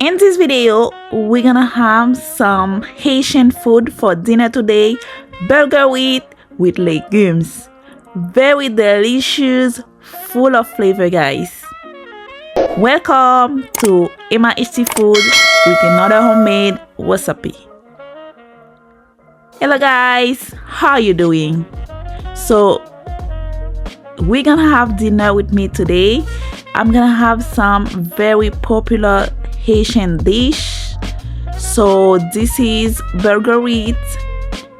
In this video, we're gonna have some Haitian food for dinner today. Burger with legumes. Very delicious, full of flavor, guys. Welcome to Emma Haiti Food with another homemade recipe. Hello guys, how you doing? So we're gonna have dinner with me today. I'm gonna have some very popular Haitian dish. So this is burger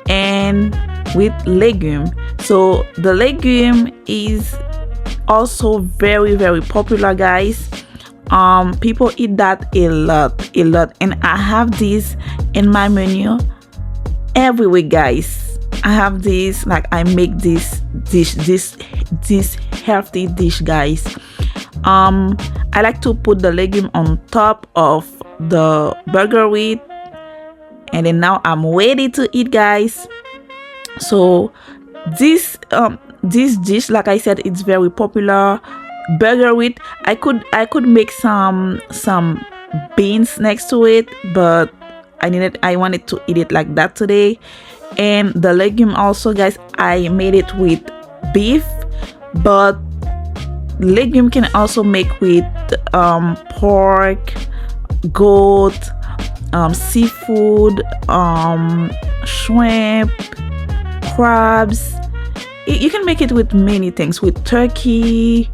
and with legume. So the legume is also very popular, guys. People eat that a lot, and I have this in my menu every week, guys. I have this, like, I make this healthy dish, guys. I like to put the legume on top of the burger and then now I'm ready to eat, guys. So this dish, like I said, it's very popular. Burger I could make some beans next to it, but I wanted to eat it like that today. And the legume also, guys, I made it with beef, but legume can also make with pork, goat, seafood, shrimp, crabs. You can make it with many things, with turkey,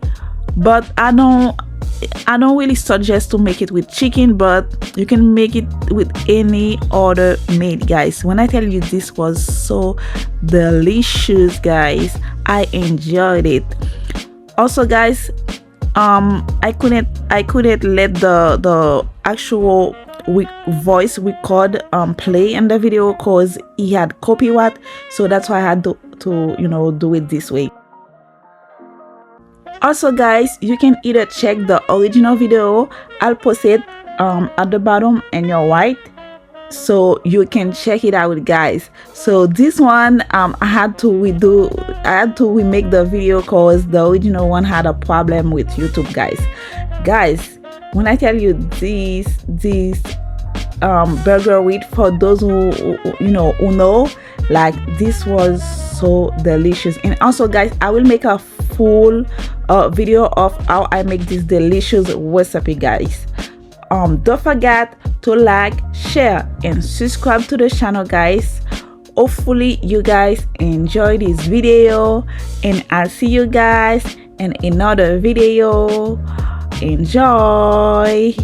but I don't really suggest to make it with chicken, but you can make it with any other meat, guys. When I tell you, this was so delicious, guys, I enjoyed it. Also, guys, I couldn't let the actual voice record play in the video because he had copyright, so that's why I had to do it this way. Also, guys, you can either check the original video. I'll post it at the bottom in your right, so you can check it out, guys. So this one, I had to remake the video because the original one had a problem with YouTube, guys. When I tell you this burger for those who know, like, this was so delicious. And also, guys, I will make a full video of how I make this delicious recipe, guys. Don't forget to like, share, and subscribe to the channel, guys. Hopefully you guys enjoy this video, and I'll see you guys in another video. Enjoy.